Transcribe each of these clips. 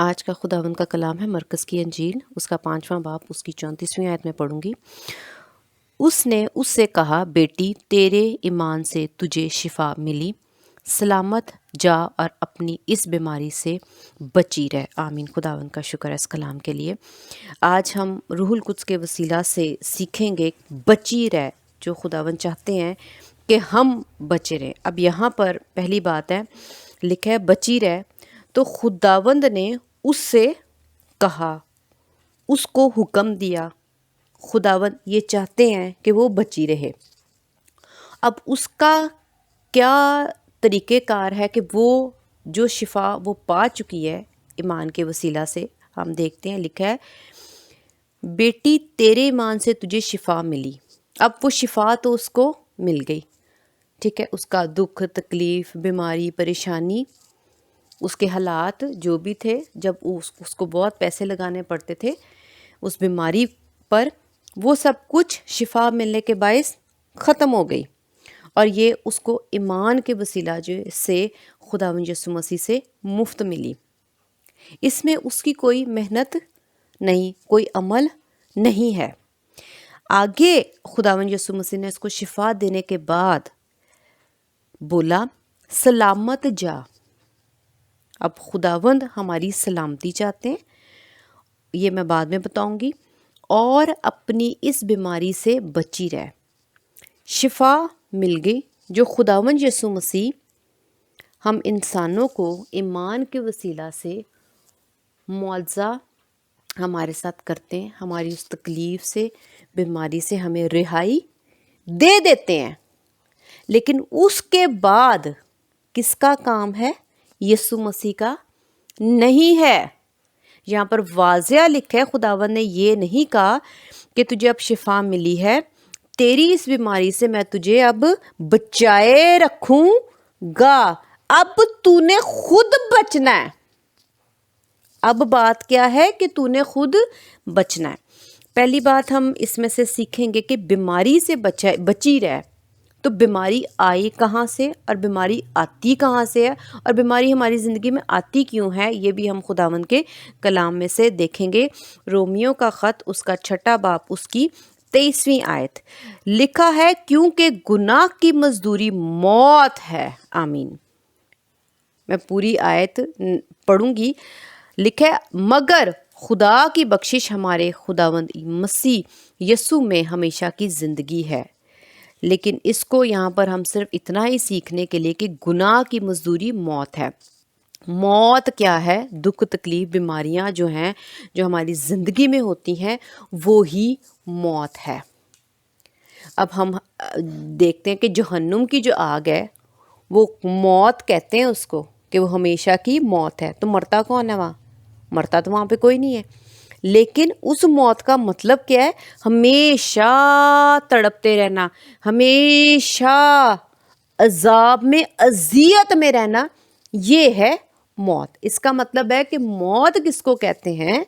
آج کا خداوند کا کلام ہے مرکز کی انجیل، اس کا 5واں باب، اس کی 34ویں آیت میں پڑھوں گی۔ اس نے اس سے کہا، بیٹی تیرے ایمان سے تجھے شفا ملی، سلامت جا اور اپنی اس بیماری سے بچی رہ۔ آمین۔ خداوند کا شکر ہے اس کلام کے لیے۔ آج ہم روح القدس کے وسیلہ سے سیکھیں گے بچی رہ، جو خداوند چاہتے ہیں کہ ہم بچے رہیں۔ اب یہاں پر پہلی بات ہے، لکھا ہے بچی رہ، تو خداوند نے اس سے کہا، اس کو حکم دیا۔ خداوند یہ چاہتے ہیں کہ وہ بچی رہے۔ اب اس کا کیا طریقہ کار ہے کہ وہ جو شفا وہ پا چکی ہے ایمان کے وسیلہ سے، ہم دیکھتے ہیں لکھا ہے، بیٹی تیرے ایمان سے تجھے شفا ملی۔ اب وہ شفا تو اس کو مل گئی، ٹھیک ہے، اس کا دکھ، تکلیف، بیماری، پریشانی، اس کے حالات جو بھی تھے، جب اس کو بہت پیسے لگانے پڑتے تھے اس بیماری پر، وہ سب کچھ شفا ملنے کے باعث ختم ہو گئی، اور یہ اس کو ایمان کے وسیلہ سے خداوند یسوع مسیح سے مفت ملی۔ اس میں اس کی کوئی محنت نہیں، کوئی عمل نہیں ہے۔ آگے خداوند یسوع مسیح نے اس کو شفا دینے کے بعد بولا، سلامت جا۔ اب خداوند ہماری سلامتی چاہتے ہیں، یہ میں بعد میں بتاؤں گی، اور اپنی اس بیماری سے بچی رہ۔ شفا مل گئی، جو خداوند یسوع مسیح ہم انسانوں کو ایمان کے وسیلہ سے معجزہ ہمارے ساتھ کرتے ہیں، ہماری اس تکلیف سے، بیماری سے ہمیں رہائی دے دیتے ہیں۔ لیکن اس کے بعد کس کا کام ہے؟ یسوع مسیح کا نہیں ہے۔ یہاں پر واضح لکھا ہے، خداوند نے یہ نہیں کہا کہ تجھے اب شفا ملی ہے، تیری اس بیماری سے میں تجھے اب بچائے رکھوں گا، اب تو نے خود بچنا ہے۔ اب بات کیا ہے کہ تو نے خود بچنا ہے۔ پہلی بات ہم اس میں سے سیکھیں گے کہ بیماری سے بچی رہ۔ تو بیماری آئی کہاں سے اور بیماری آتی کہاں سے ہے، اور بیماری ہماری زندگی میں آتی کیوں ہے، یہ بھی ہم خداوند کے کلام میں سے دیکھیں گے۔ رومیو کا خط، اس کا 6واں باب، اس کی 23ویں آیت، لکھا ہے، کیونکہ گناہ کی مزدوری موت ہے۔ آمین۔ میں پوری آیت پڑھوں گی۔ لکھا ہے، مگر خدا کی بخشش ہمارے خداوند مسیح یسوع میں ہمیشہ کی زندگی ہے۔ لیکن اس کو یہاں پر ہم صرف اتنا ہی سیکھنے کے لیے کہ گناہ کی مزدوری موت ہے۔ موت کیا ہے؟ دکھ، تکلیف، بیماریاں جو ہیں، جو ہماری زندگی میں ہوتی ہیں، وہی موت ہے۔ اب ہم دیکھتے ہیں کہ جہنم کی جو آگ ہے، وہ موت کہتے ہیں اس کو، کہ وہ ہمیشہ کی موت ہے۔ تو مرتا کون ہے وہاں؟ مرتا تو وہاں پہ کوئی نہیں ہے، لیکن اس موت کا مطلب کیا ہے؟ ہمیشہ تڑپتے رہنا، ہمیشہ عذاب میں، اذیت میں رہنا، یہ ہے موت۔ اس کا مطلب ہے کہ موت کس کو کہتے ہیں؟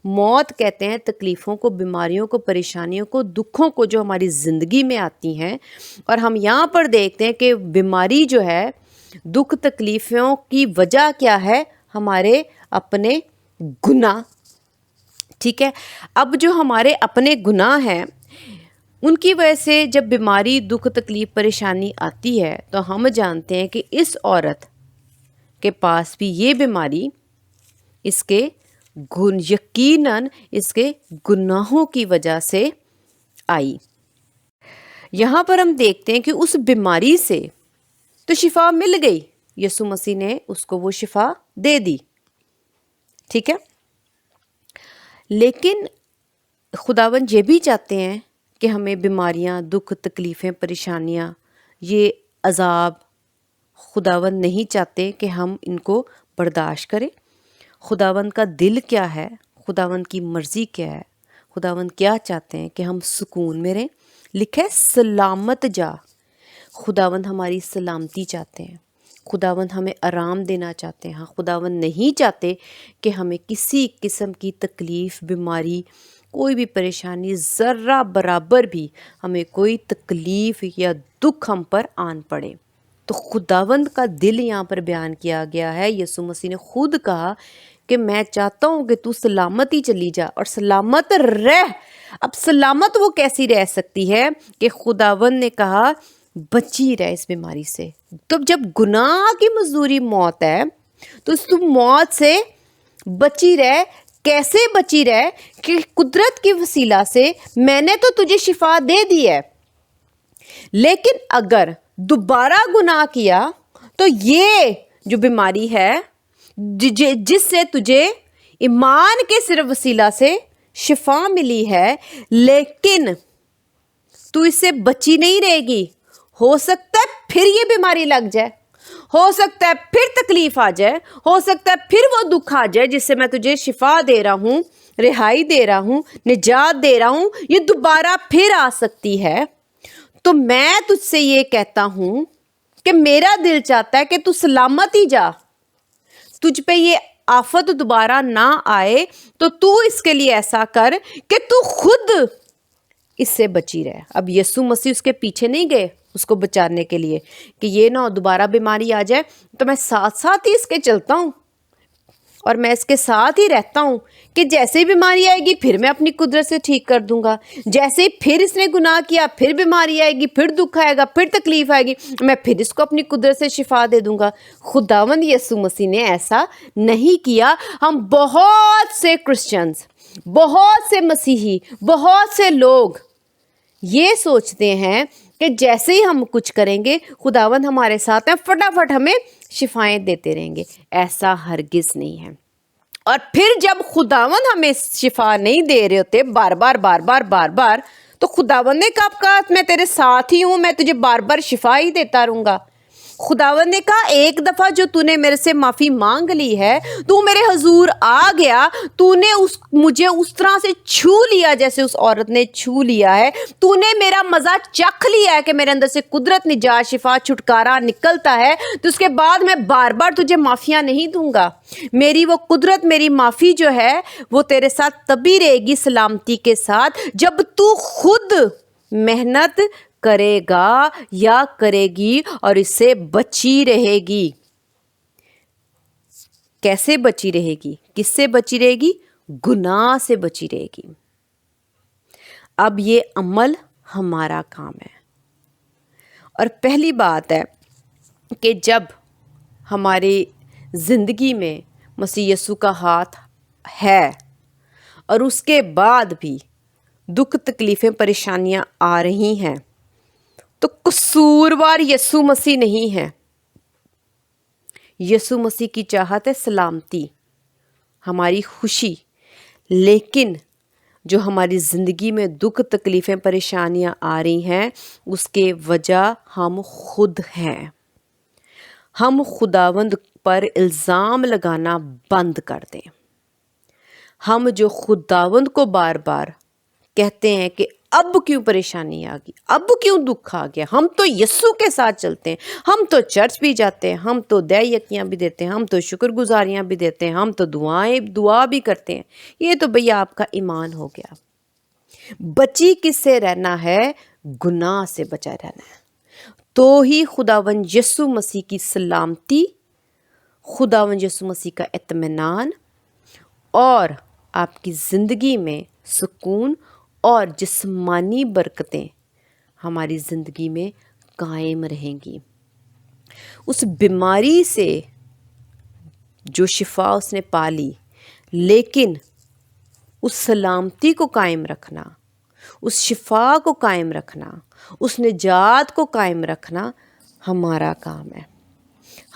موت کہتے ہیں تکلیفوں کو، بیماریوں کو، پریشانیوں کو، دکھوں کو جو ہماری زندگی میں آتی ہیں۔ اور ہم یہاں پر دیکھتے ہیں کہ بیماری جو ہے، دکھ تکلیفوں کی وجہ کیا ہے؟ ہمارے اپنے گناہ، ٹھیک ہے۔ اب جو ہمارے اپنے گناہ ہیں، ان کی وجہ سے جب بیماری، دکھ، تکلیف، پریشانی آتی ہے، تو ہم جانتے ہیں کہ اس عورت کے پاس بھی یہ بیماری اس کے یقیناً اس کے گناہوں کی وجہ سے آئی۔ یہاں پر ہم دیکھتے ہیں کہ اس بیماری سے تو شفا مل گئی، یسوع مسیح نے اس کو وہ شفا دے دی، ٹھیک ہے۔ لیکن خداوند یہ بھی چاہتے ہیں کہ ہمیں بیماریاں، دکھ، تکلیفیں، پریشانیاں، یہ عذاب، خداوند نہیں چاہتے کہ ہم ان کو برداشت کریں۔ خداوند کا دل کیا ہے؟ خداوند کی مرضی کیا ہے؟ خداوند کیا چاہتے ہیں؟ کہ ہم سکون میں رہیں۔ لکھا ہے، سلامت جا۔ خداوند ہماری سلامتی چاہتے ہیں، خداوند ہمیں آرام دینا چاہتے ہیں۔ ہاں، خداوند نہیں چاہتے کہ ہمیں کسی قسم کی تکلیف، بیماری، کوئی بھی پریشانی، ذرہ برابر بھی ہمیں کوئی تکلیف یا دکھ ہم پر آن پڑے۔ تو خداوند کا دل یہاں پر بیان کیا گیا ہے۔ یسوع مسیح نے خود کہا کہ میں چاہتا ہوں کہ تو سلامت ہی چلی جا اور سلامت رہ۔ اب سلامت وہ کیسی رہ سکتی ہے کہ خداوند نے کہا بچی رہ اس بیماری سے۔ تو جب گناہ کی مزدوری موت ہے تو تم موت سے بچی رہ۔ کیسے بچی رہ؟ کہ قدرت کی وسیلہ سے میں نے تو تجھے شفا دے دی ہے، لیکن اگر دوبارہ گناہ کیا تو یہ جو بیماری ہے جس سے تجھے ایمان کے صرف وسیلہ سے شفا ملی ہے، لیکن تو اس سے بچی نہیں رہے گی، ہو سکتا ہے پھر یہ بیماری لگ جائے، ہو سکتا ہے پھر تکلیف آ جائے، ہو سکتا ہے پھر وہ دکھ آ جائے جس سے میں تجھے شفا دے رہا ہوں، رہائی دے رہا ہوں، نجات دے رہا ہوں، یہ دوبارہ پھر آ سکتی ہے۔ تو میں تجھ سے یہ کہتا ہوں کہ میرا دل چاہتا ہے کہ تو سلامت ہی جا، تجھ پہ یہ آفت دوبارہ نہ آئے، تو اس کے لیے ایسا کر کہ تو خود اس سے بچی رہے۔ اب یسوع مسیح اس کے پیچھے نہیں گئے اس کو بچانے کے لیے کہ یہ نہ دوبارہ بیماری آ جائے، تو میں ساتھ ساتھ ہی اس کے چلتا ہوں اور میں اس کے ساتھ ہی رہتا ہوں کہ جیسے ہی بیماری آئے گی پھر میں اپنی قدرت سے ٹھیک کر دوں گا، جیسے ہی پھر اس نے گناہ کیا پھر بیماری آئے گی، پھر دکھ آئے گا، پھر تکلیف آئے گی، میں پھر اس کو اپنی قدرت سے شفا دے دوں گا۔ خداوند یسوع مسیح نے ایسا نہیں کیا۔ ہم بہت سے کرسچنز، بہت سے مسیحی، بہت سے لوگ یہ سوچتے ہیں کہ جیسے ہی ہم کچھ کریں گے خداوند ہمارے ساتھ ہیں، فٹافٹ ہمیں شفائیں دیتے رہیں گے۔ ایسا ہرگز نہیں ہے۔ اور پھر جب خداوند ہمیں شفا نہیں دے رہے ہوتے بار بار، تو خداوند نے کہا میں تیرے ساتھ ہی ہوں، میں تجھے بار بار شفا ہی دیتا رہوں گا۔ خداوند نے کہا ایک دفعہ جو تو نے میرے سے معافی مانگ لی ہے، تو میرے حضور آ گیا، تو نے مجھے اس طرح سے چھو لیا جیسے اس عورت نے چھو لیا ہے، تو نے میرا مزہ چکھ لیا ہے کہ میرے اندر سے قدرت، نجات، شفا، چھٹکارا نکلتا ہے، تو اس کے بعد میں بار بار تجھے معافیاں نہیں دوں گا۔ میری وہ قدرت، میری معافی جو ہے وہ تیرے ساتھ تبھی رہے گی سلامتی کے ساتھ جب تو خود محنت کرے گا یا کرے گی اور اس سے بچی رہے گی۔ کیسے بچی رہے گی؟ کس سے بچی رہے گی؟ گناہ سے بچی رہے گی۔ اب یہ عمل ہمارا کام ہے، اور پہلی بات ہے کہ جب ہماری زندگی میں مسیح یسوع کا ہاتھ ہے اور اس کے بعد بھی دکھ، تکلیفیں، پریشانیاں آ رہی ہیں، تو قصوروار یسوع مسیح نہیں ہے۔ یسوع مسیح کی چاہت ہے سلامتی، ہماری خوشی، لیکن جو ہماری زندگی میں دکھ، تکلیفیں، پریشانیاں آ رہی ہیں اس کے وجہ ہم خود ہیں۔ ہم خداوند پر الزام لگانا بند کر دیں۔ ہم جو خداوند کو بار بار کہتے ہیں کہ اب کیوں پریشانی آ گئی، اب کیوں دکھ آ گیا، ہم تو یسوع کے ساتھ چلتے ہیں، ہم تو چرچ بھی جاتے ہیں، ہم تو دے یکیاں بھی دیتے ہیں، ہم تو شکر گزاریاں بھی دیتے ہیں، ہم تو دعا بھی کرتے ہیں، یہ تو بھیا آپ کا ایمان ہو گیا۔ بچی کس سے رہنا ہے؟ گناہ سے بچا رہنا ہے۔ تو ہی خداوند یسوع مسیح کی سلامتی، خداوند یسوع مسیح کا اطمینان اور آپ کی زندگی میں سکون اور جسمانی برکتیں ہماری زندگی میں قائم رہیں گی۔ اس بیماری سے جو شفا اس نے پالی، لیکن اس سلامتی کو قائم رکھنا، اس شفا کو قائم رکھنا، اس نجات کو قائم رکھنا ہمارا کام ہے۔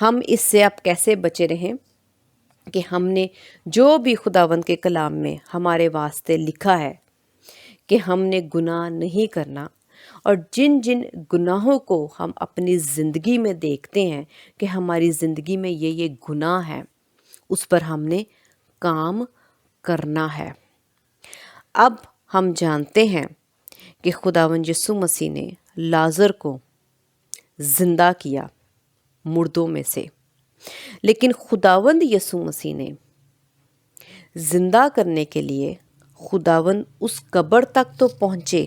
ہم اس سے اب کیسے بچے رہیں کہ ہم نے جو بھی خداوند کے کلام میں ہمارے واسطے لکھا ہے کہ ہم نے گناہ نہیں کرنا، اور جن جن گناہوں کو ہم اپنی زندگی میں دیکھتے ہیں کہ ہماری زندگی میں یہ گناہ ہے، اس پر ہم نے کام کرنا ہے۔ اب ہم جانتے ہیں کہ خداوند یسوع مسیح نے لازر کو زندہ کیا مردوں میں سے، لیکن خداوند یسوع مسیح نے زندہ کرنے کے لیے خداوند اس قبر تک تو پہنچے،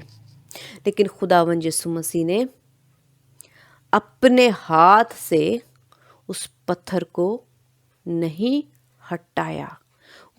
لیکن خداوند یسوع مسیح نے اپنے ہاتھ سے اس پتھر کو نہیں ہٹایا،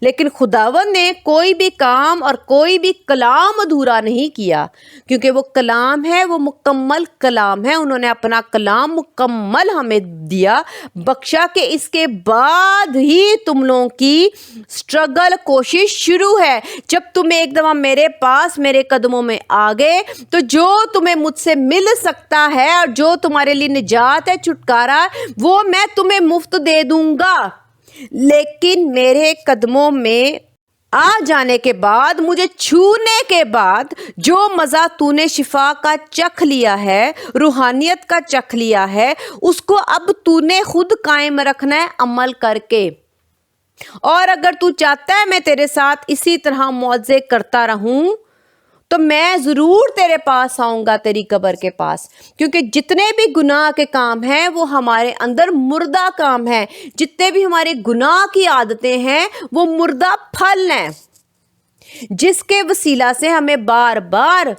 لیکن خداوند نے کوئی بھی کام اور کوئی بھی کلام ادھورا نہیں کیا، کیونکہ وہ کلام ہے، وہ مکمل کلام ہے۔ انہوں نے اپنا کلام مکمل ہمیں دیا، بخشا کہ اس کے بعد ہی تم لوگوں کی سٹرگل، کوشش شروع ہے۔ جب تم ایک دفعہ میرے پاس، میرے قدموں میں آ گئے، تو جو تمہیں مجھ سے مل سکتا ہے اور جو تمہارے لیے نجات ہے، چھٹکارا، وہ میں تمہیں مفت دے دوں گا۔ لیکن میرے قدموں میں آ جانے کے بعد، مجھے چھونے کے بعد، جو مزہ تو نے شفا کا چکھ لیا ہے، روحانیت کا چکھ لیا ہے، اس کو اب تو نے خود قائم رکھنا ہے عمل کر کے۔ اور اگر تو چاہتا ہے میں تیرے ساتھ اسی طرح معجزے کرتا رہوں، تو میں ضرور تیرے پاس آؤں گا، تیری قبر کے پاس، کیونکہ جتنے بھی گناہ کے کام ہیں وہ ہمارے اندر مردہ کام ہیں، جتنے بھی ہمارے گناہ کی عادتیں ہیں وہ مردہ پھل ہیں، جس کے وسیلہ سے ہمیں بار بار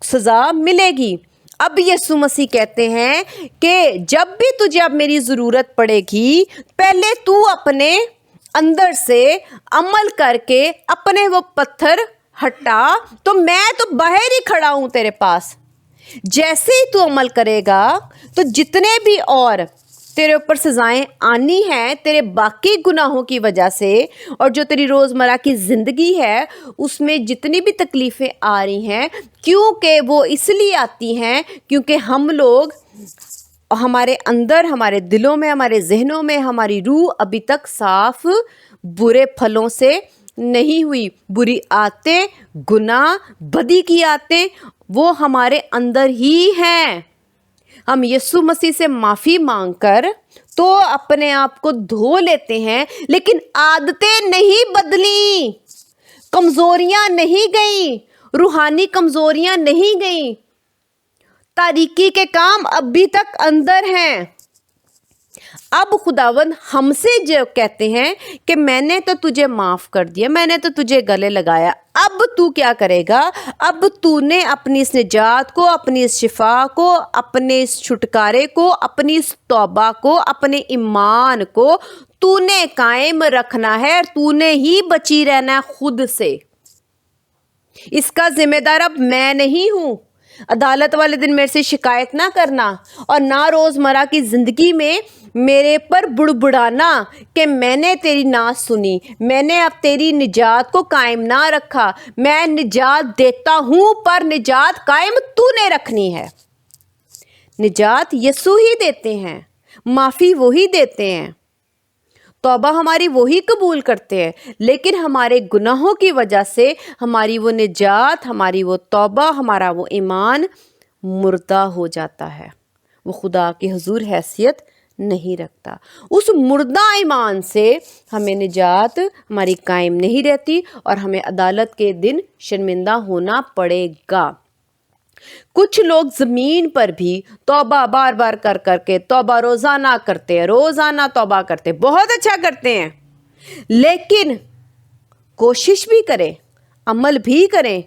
سزا ملے گی۔ اب یسوع مسیح کہتے ہیں کہ جب بھی تجھے اب میری ضرورت پڑے گی، پہلے تو اپنے اندر سے عمل کر کے اپنے وہ پتھر ہٹا، تو میں تو باہر ہی کھڑا ہوں تیرے پاس۔ جیسے ہی تو عمل کرے گا، تو جتنے بھی اور تیرے اوپر سزائیں آنی ہیں تیرے باقی گناہوں کی وجہ سے، اور جو تیری روزمرہ کی زندگی ہے اس میں جتنی بھی تکلیفیں آ رہی ہیں، کیونکہ وہ اس لیے آتی ہیں کیونکہ ہم لوگ، ہمارے اندر، ہمارے دلوں میں، ہمارے ذہنوں میں ہماری روح ابھی تک صاف برے پھلوں سے نہیں ہوئی۔ بری عادتیں، گناہ، بدی کی عادتیں وہ ہمارے اندر ہی ہیں۔ ہم یسوع مسیح سے معافی مانگ کر تو اپنے آپ کو دھو لیتے ہیں، لیکن عادتیں نہیں بدلیں، کمزوریاں نہیں گئیں، روحانی کمزوریاں نہیں گئیں، تاریکی کے کام ابھی تک اندر ہیں۔ اب خداوند ہم سے جو کہتے ہیں کہ میں نے تو تجھے معاف کر دیا، میں نے تو تجھے گلے لگایا، اب تو کیا کرے گا؟ اب تو نے اپنی اس نجات کو، اپنی اس شفا کو، اپنے اس چھٹکارے کو، اپنی اس توبہ کو، اپنے ایمان کو تو نے قائم رکھنا ہے، اور تو نے ہی بچی رہنا ہے خود سے۔ اس کا ذمہ دار اب میں نہیں ہوں۔ عدالت والے دن میرے سے شکایت نہ کرنا، اور نہ روزمرہ کی زندگی میں میرے پر بڑبڑانا کہ میں نے تیری نہ سنی، میں نے اب تیری نجات کو قائم نہ رکھا۔ میں نجات دیتا ہوں، پر نجات قائم تو نے رکھنی ہے۔ نجات یسوع ہی دیتے ہیں، معافی وہی دیتے ہیں، توبہ ہماری وہی قبول کرتے ہیں، لیکن ہمارے گناہوں کی وجہ سے ہماری وہ نجات، ہماری وہ توبہ، ہمارا وہ ایمان مردہ ہو جاتا ہے، وہ خدا کے حضور حیثیت نہیں رکھتا۔ اس مردہ ایمان سے ہمیں نجات ہماری قائم نہیں رہتی، اور ہمیں عدالت کے دن شرمندہ ہونا پڑے گا۔ کچھ لوگ زمین پر بھی توبہ بار بار کر کر کے توبہ روزانہ کرتے ہیں، روزانہ توبہ کرتے ہیں، بہت اچھا کرتے ہیں، لیکن کوشش بھی کریں، عمل بھی کریں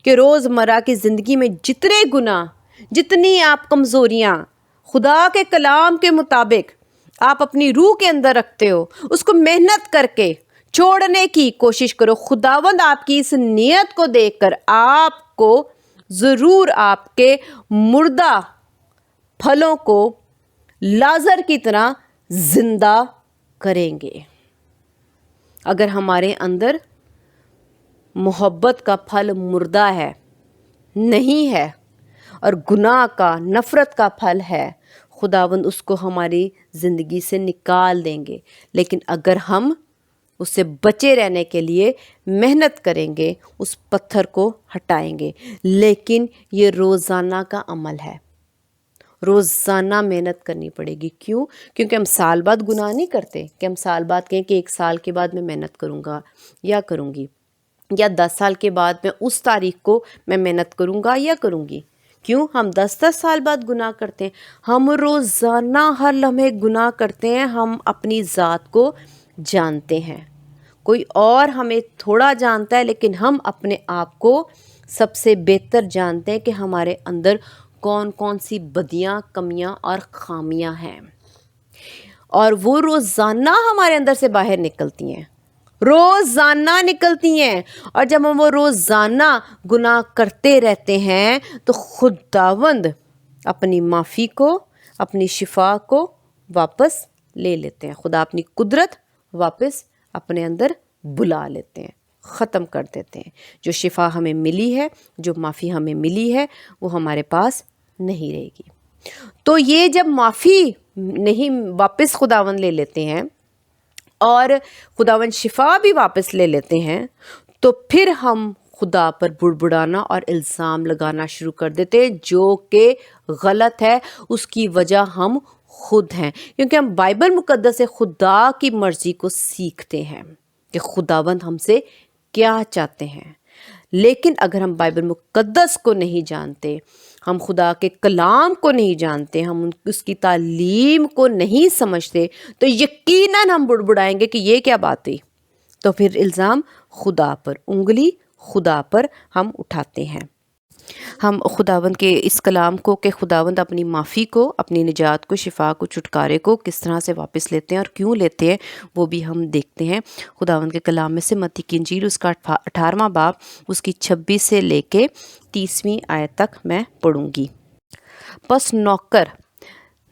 کہ روزمرہ کی زندگی میں جتنے گناہ، جتنی آپ کمزوریاں خدا کے کلام کے مطابق آپ اپنی روح کے اندر رکھتے ہو، اس کو محنت کر کے چھوڑنے کی کوشش کرو۔ خداوند آپ کی اس نیت کو دیکھ کر آپ کو ضرور آپ کے مردہ پھلوں کو لازر کی طرح زندہ کریں گے۔ اگر ہمارے اندر محبت کا پھل مردہ ہے، نہیں ہے، اور گناہ کا، نفرت کا پھل ہے، خداوند اس کو ہماری زندگی سے نکال دیں گے۔ لیکن اگر ہم اس سے بچے رہنے کے لیے محنت کریں گے، اس پتھر کو ہٹائیں گے، لیکن یہ روزانہ کا عمل ہے، روزانہ محنت کرنی پڑے گی۔ کیوں؟ کیونکہ ہم سال بعد گناہ نہیں کرتے کہ ہم سال بعد کہیں کہ 1 سال کے بعد میں محنت کروں گا یا کروں گی، یا 10 سال کے بعد میں اس تاریخ کو میں محنت کروں گا یا کروں گی۔ کیوں؟ ہم 10 سال بعد گناہ کرتے ہیں، ہم روزانہ ہر لمحے گناہ کرتے ہیں۔ ہم اپنی ذات کو جانتے ہیں، کوئی اور ہمیں تھوڑا جانتا ہے، لیکن ہم اپنے آپ کو سب سے بہتر جانتے ہیں کہ ہمارے اندر کون کون سی بدیاں، کمیاں اور خامیاں ہیں، اور وہ روزانہ ہمارے اندر سے باہر نکلتی ہیں۔ روزانہ نکلتی ہیں، اور جب ہم وہ روزانہ گناہ کرتے رہتے ہیں تو خداوند اپنی معافی کو، اپنی شفا کو واپس لے لیتے ہیں، خدا اپنی قدرت واپس اپنے اندر بلا لیتے ہیں، ختم کر دیتے ہیں۔ جو شفا ہمیں ملی ہے، جو معافی ہمیں ملی ہے، وہ ہمارے پاس نہیں رہے گی۔ تو یہ جب معافی نہیں واپس خداوند لے لیتے ہیں اور خداوند شفا بھی واپس لے لیتے ہیں، تو پھر ہم خدا پر بڑبڑانا اور الزام لگانا شروع کر دیتے ہیں، جو کہ غلط ہے۔ اس کی وجہ ہم خود ہیں، کیونکہ ہم بائبل مقدس سے خدا کی مرضی کو سیکھتے ہیں کہ خداوند ہم سے کیا چاہتے ہیں۔ لیکن اگر ہم بائبل مقدس کو نہیں جانتے، ہم خدا کے کلام کو نہیں جانتے، ہم اس کی تعلیم کو نہیں سمجھتے، تو یقیناً ہم بڑبڑائیں گے کہ یہ کیا بات ہوئی۔ تو پھر الزام خدا پر، انگلی خدا پر ہم اٹھاتے ہیں۔ ہم خداوند کے اس کلام کو کہ خداوند اپنی معافی کو، اپنی نجات کو، شفا کو، چھٹکارے کو کس طرح سے واپس لیتے ہیں اور کیوں لیتے ہیں، وہ بھی ہم دیکھتے ہیں خداوند کے کلام میں سے۔ متی کی انجیل اس کا 18واں باب اس کی 26 سے لے کے 30ویں آیت تک میں پڑھوں گی۔ پس نوکر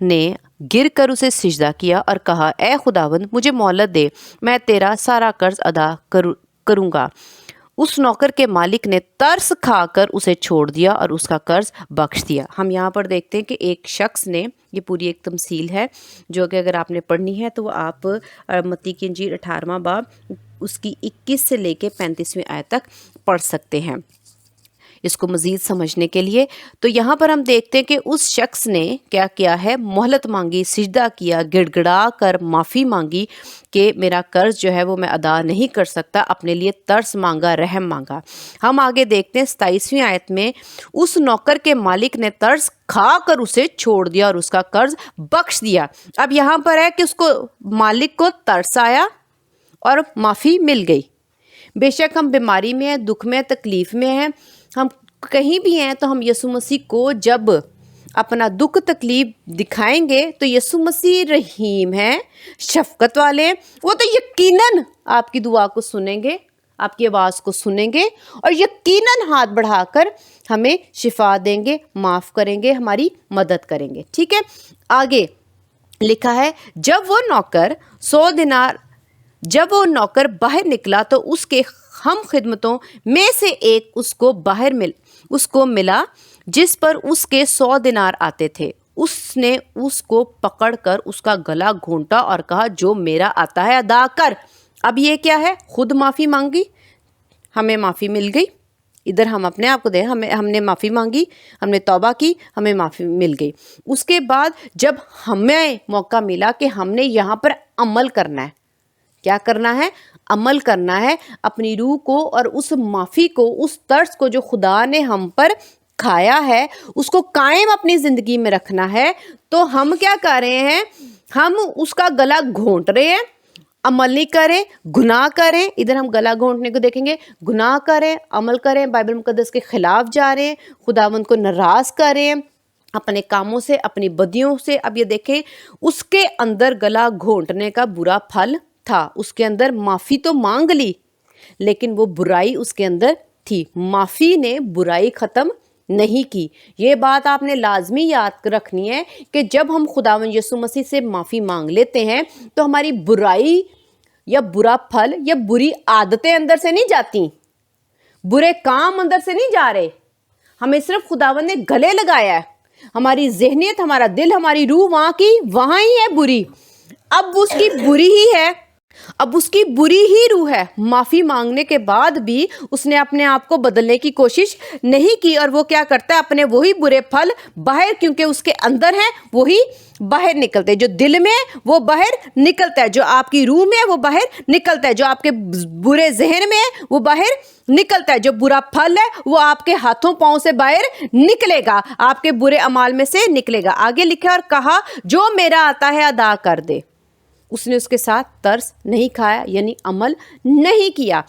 نے گر کر اسے سجدہ کیا اور کہا، اے خداوند مجھے مہلت دے، میں تیرا سارا قرض ادا کروں گا۔ اس نوکر کے مالک نے ترس کھا کر اسے چھوڑ دیا اور اس کا قرض بخش دیا۔ ہم یہاں پر دیکھتے ہیں کہ ایک شخص نے، یہ پوری ایک تمثیل ہے جو کہ اگر آپ نے پڑھنی ہے تو آپ متی کی انجیل 18واں باب اس کی 21 سے لے کے 35ویں آیت تک پڑھ سکتے ہیں اس کو مزید سمجھنے کے لیے۔ تو یہاں پر ہم دیکھتے ہیں کہ اس شخص نے کیا کیا ہے، مہلت مانگی، سجدہ کیا، گڑ گڑا کر معافی مانگی کہ میرا قرض جو ہے وہ میں ادا نہیں کر سکتا، اپنے لیے ترس مانگا، رحم مانگا۔ ہم آگے دیکھتے ہیں 27ویں آیت میں، اس نوکر کے مالک نے ترس کھا کر اسے چھوڑ دیا اور اس کا قرض بخش دیا۔ اب یہاں پر ہے کہ اس کو مالک کو ترس آیا اور معافی مل گئی۔ بے شک ہم بیماری میں ہیں، دکھ میں، تکلیف میں ہیں، ہم کہیں بھی ہیں، تو ہم یسوع مسیح کو جب اپنا دکھ تکلیف دکھائیں گے تو یسوع مسیح رحیم ہیں، شفقت والے ہیں، وہ تو یقیناً آپ کی دعا کو سنیں گے، آپ کی آواز کو سنیں گے اور یقیناً ہاتھ بڑھا کر ہمیں شفا دیں گے، معاف کریں گے، ہماری مدد کریں گے۔ ٹھیک ہے، آگے لکھا ہے، جب وہ نوکر باہر نکلا تو اس کے ہم خدمتوں میں سے ایک اس کو ملا جس پر اس کے 100 دینار آتے تھے۔ اس نے اس کو پکڑ کر اس کا گلا گھونٹا اور کہا، جو میرا آتا ہے ادا کر۔ اب یہ کیا ہے، خود معافی مانگی، ہمیں معافی مل گئی۔ ادھر ہم اپنے آپ کو دیں، ہم نے معافی مانگی، ہم نے توبہ کی، ہمیں معافی مل گئی۔ اس کے بعد جب ہمیں موقع ملا کہ ہم نے یہاں پر عمل کرنا ہے، کیا کرنا ہے، عمل کرنا ہے، اپنی روح کو اور اس معافی کو، اس ترس کو جو خدا نے ہم پر کھایا ہے، اس کو قائم اپنی زندگی میں رکھنا ہے، تو ہم کیا کر رہے ہیں، ہم اس کا گلا گھونٹ رہے ہیں، عمل نہیں کریں، گناہ کریں۔ ادھر ہم گلا گھونٹنے کو دیکھیں گے، گناہ کریں، عمل کریں، بائبل مقدس کے خلاف جا رہے ہیں، خداوند کو ناراض کر رہے ہیں اپنے کاموں سے، اپنی بدیوں سے۔ اب یہ دیکھیں، اس کے اندر گلا گھونٹنے کا برا پھل تھا، اس کے اندر معافی تو مانگ لی لیکن وہ برائی اس کے اندر تھی، معافی نے برائی ختم نہیں کی۔ یہ بات آپ نے لازمی یاد رکھنی ہے کہ جب ہم خداوند یسوع مسیح سے معافی مانگ لیتے ہیں تو ہماری برائی یا برا پھل یا بری عادتیں اندر سے نہیں جاتی، برے کام اندر سے نہیں جا رہے، ہمیں صرف خداوند نے گلے لگایا ہے، ہماری ذہنیت، ہمارا دل، ہماری روح وہاں ہی ہے بری، اب اس کی بری ہی ہے، اب اس کی بری ہی روح ہے۔ معافی مانگنے کے بعد بھی اس نے اپنے آپ کو بدلنے کی کوشش نہیں کی، اور وہ کیا کرتا ہے، اپنے وہی برے پھل باہر، کیونکہ اس کے اندر ہیں، وہی باہر نکلتے ہیں، جو دل میں وہ باہر نکلتا ہے، جو آپ کی روح میں وہ باہر نکلتا ہے، جو آپ کے برے ذہن میں ہے وہ باہر نکلتا ہے، جو برا پھل ہے وہ آپ کے ہاتھوں پاؤں سے باہر نکلے گا، آپ کے برے اعمال میں سے نکلے گا۔ آگے لکھا اور کہا، جو میرا آتا ہے ادا کر دے۔ اس نے اس کے ساتھ ترس نہیں کھایا، یعنی عمل نہیں کیا۔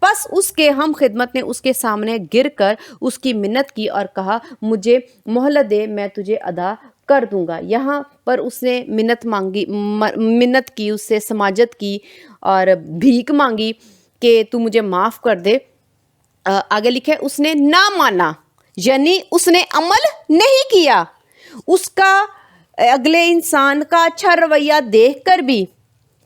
پس اس کے ہم خدمت نے اس کے سامنے گر کر اس کی منت کی اور کہا، مجھے مہلت دے، میں تجھے ادا کر دوں گا. یہاں پر اس نے منت کی، اس سے سماجت کی اور بھیک مانگی کہ تو مجھے معاف کر دے. آگے لکھے اس نے نہ مانا، یعنی اس نے عمل نہیں کیا. اس کا اگلے انسان کا اچھا رویہ دیکھ کر بھی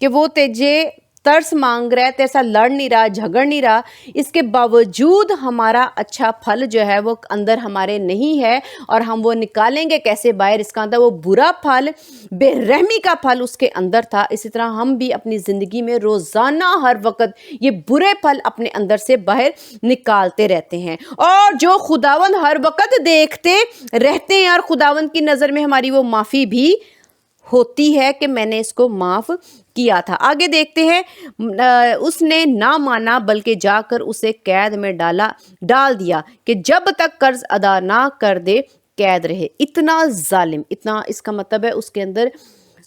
کہ وہ تجھے ترس مانگ رہا ہے، تیسا لڑ نہیں رہا، جھگڑ نہیں رہا، اس کے باوجود ہمارا اچھا پھل جو ہے وہ اندر ہمارے نہیں ہے، اور ہم وہ نکالیں گے کیسے باہر؟ اس کا اندر وہ برا پھل، بے رحمی کا پھل اس کے اندر تھا. اسی طرح ہم بھی اپنی زندگی میں روزانہ ہر وقت یہ برے پھل اپنے اندر سے باہر نکالتے رہتے ہیں، اور جو خداوند ہر وقت دیکھتے رہتے ہیں، اور خداوند کی نظر میں ہماری وہ معافی بھی ہوتی ہے کہ میں نے اس کو معاف کیا تھا. آگے دیکھتے ہیں، اس نے نہ مانا بلکہ جا کر اسے قید میں ڈال دیا کہ جب تک قرض ادا نہ کر دے قید رہے. اتنا ظالم، اتنا، اس کا مطلب ہے اس کے اندر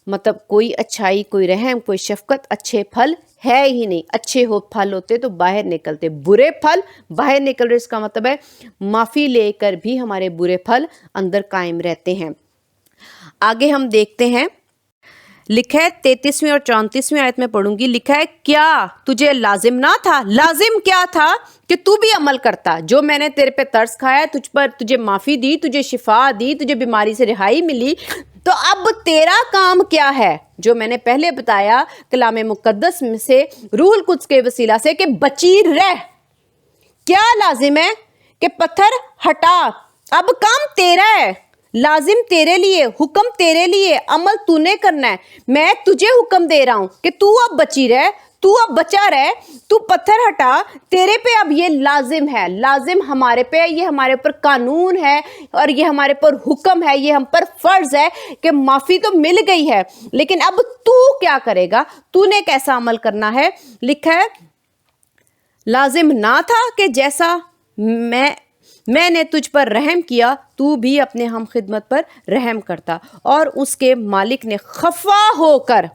مطلب کوئی اچھائی، کوئی رحم، کوئی شفقت، اچھے پھل ہے ہی نہیں. اچھے پھل ہوتے تو باہر نکلتے، برے پھل باہر نکل رہے. اس کا مطلب ہے معافی لے کر بھی ہمارے برے پھل اندر قائم رہتے ہیں. آگے ہم دیکھتے ہیں، لکھا ہے 33ویں اور 34ویں آیت میں پڑھوں گی. لکھا ہے کیا تجھے لازم نہ تھا؟ لازم کیا تھا؟ کہ تو بھی عمل کرتا. جو میں نے تیرے پہ ترس کھایا، تجھ پر، تجھے معافی دی، تجھے شفا دی، تجھے بیماری سے رہائی ملی، تو اب تیرا کام کیا ہے؟ جو میں نے پہلے بتایا کلام مقدس میں سے، روح القدس کے وسیلہ سے، کہ بچی رہ. کیا لازم ہے؟ کہ پتھر ہٹا. اب کام تیرا ہے، لازم تیرے لیے، حکم تیرے لیے، عمل تو نے کرنا ہے. میں تجھے حکم دے رہا ہوں کہ تو اب بچی رہ، تو اب بچا رہ، تو پتھر ہٹا. تیرے پہ اب یہ لازم ہے. لازم ہمارے پہ، یہ ہمارے پر قانون ہے، اور یہ ہمارے پر حکم ہے، یہ ہم پر فرض ہے کہ معافی تو مل گئی ہے، لیکن اب تو کیا کرے گا؟ تو نے کیسا عمل کرنا ہے؟ لکھا ہے لازم نہ تھا کہ جیسا میں نے تجھ پر رحم کیا تو بھی اپنے ہم خدمت پر رحم کرتا. اور اس کے مالک نے خفا ہو کر،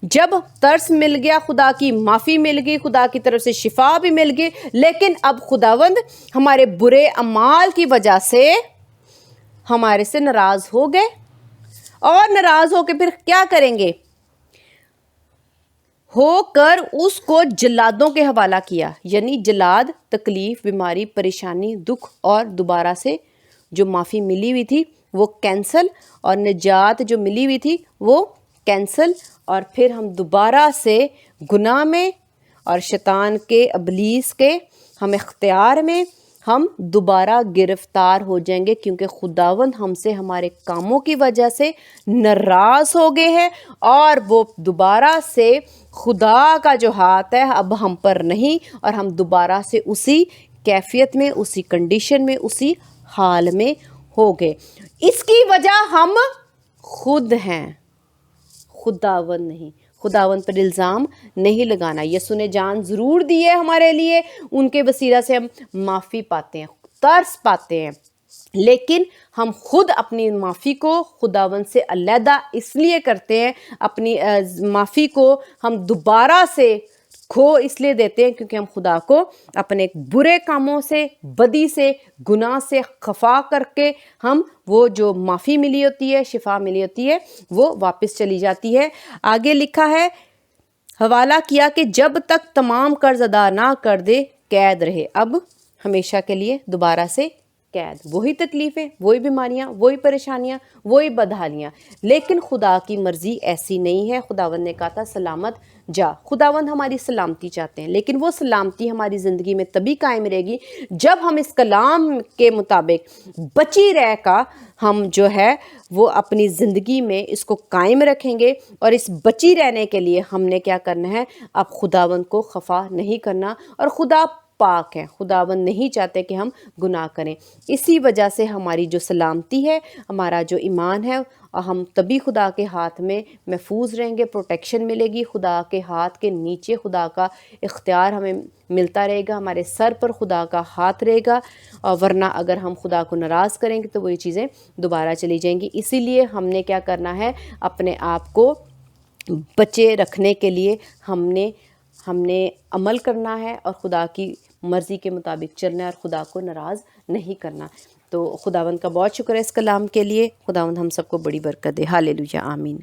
جب ترس مل گیا، خدا کی معافی مل گئی، خدا کی طرف سے شفا بھی مل گئی، لیکن اب خداوند ہمارے برے اعمال کی وجہ سے ہمارے سے ناراض ہو گئے، اور ناراض ہو کے پھر کیا کریں گے؟ ہو کر اس کو جلادوں کے حوالہ کیا. یعنی جلاد، تکلیف، بیماری، پریشانی، دکھ، اور دوبارہ سے جو معافی ملی ہوئی تھی وہ کینسل، اور نجات جو ملی ہوئی تھی وہ کینسل، اور پھر ہم دوبارہ سے گناہ میں اور شیطان کے، ابلیس کے ہم اختیار میں ہم دوبارہ گرفتار ہو جائیں گے، کیونکہ خداوند ہم سے ہمارے کاموں کی وجہ سے ناراض ہو گئے ہیں، اور وہ دوبارہ سے خدا کا جو ہاتھ ہے اب ہم پر نہیں، اور ہم دوبارہ سے اسی کیفیت میں، اسی کنڈیشن میں، اسی حال میں ہو گئے. اس کی وجہ ہم خود ہیں، خداوند نہیں. خداوند پر الزام نہیں لگانا. یسوع نے جان ضرور دی ہے ہمارے لیے، ان کے وسیلہ سے ہم معافی پاتے ہیں، ترس پاتے ہیں، لیکن ہم خود اپنی معافی کو خداوند سے علیحدہ اس لیے کرتے ہیں. اپنی معافی کو ہم دوبارہ سے کھو اس لیے دیتے ہیں کیونکہ ہم خدا کو اپنے برے کاموں سے، بدی سے، گناہ سے خفا کر کے ہم وہ جو معافی ملی ہوتی ہے، شفا ملی ہوتی ہے، وہ واپس چلی جاتی ہے. آگے لکھا ہے، حوالہ کیا کہ جب تک تمام قرض ادا نہ کر دے قید رہے. اب ہمیشہ کے لیے دوبارہ سے قید، وہی تکلیفیں، وہی بیماریاں، وہی پریشانیاں، وہی بدحالیاں. لیکن خدا کی مرضی ایسی نہیں ہے. خداوند نے کہا تھا سلامت جا. خداوند ہماری سلامتی چاہتے ہیں، لیکن وہ سلامتی ہماری زندگی میں تبھی قائم رہے گی جب ہم اس کلام کے مطابق بچی رہ کا ہم جو ہے وہ اپنی زندگی میں اس کو قائم رکھیں گے. اور اس بچی رہنے کے لیے ہم نے کیا کرنا ہے؟ اب خداوند کو خفا نہیں کرنا. اور خدا پاک ہے، خداوند نہیں چاہتے کہ ہم گناہ کریں. اسی وجہ سے ہماری جو سلامتی ہے، ہمارا جو ایمان ہے، ہم تبھی خدا کے ہاتھ میں محفوظ رہیں گے، پروٹیکشن ملے گی. خدا کے ہاتھ کے نیچے خدا کا اختیار ہمیں ملتا رہے گا، ہمارے سر پر خدا کا ہاتھ رہے گا. اور ورنہ اگر ہم خدا کو ناراض کریں گے تو وہ یہ چیزیں دوبارہ چلی جائیں گی. اسی لیے ہم نے کیا کرنا ہے؟ اپنے آپ کو بچے رکھنے کے لیے ہم نے عمل کرنا ہے، اور خدا کی مرضی کے مطابق چلنا ہے اور خدا کو ناراض نہیں کرنا۔ تو خداوند کا بہت شکر ہے اس کلام کے لیے، خداوند ہم سب کو بڑی برکت دے۔ ہاللیلویہ، آمین۔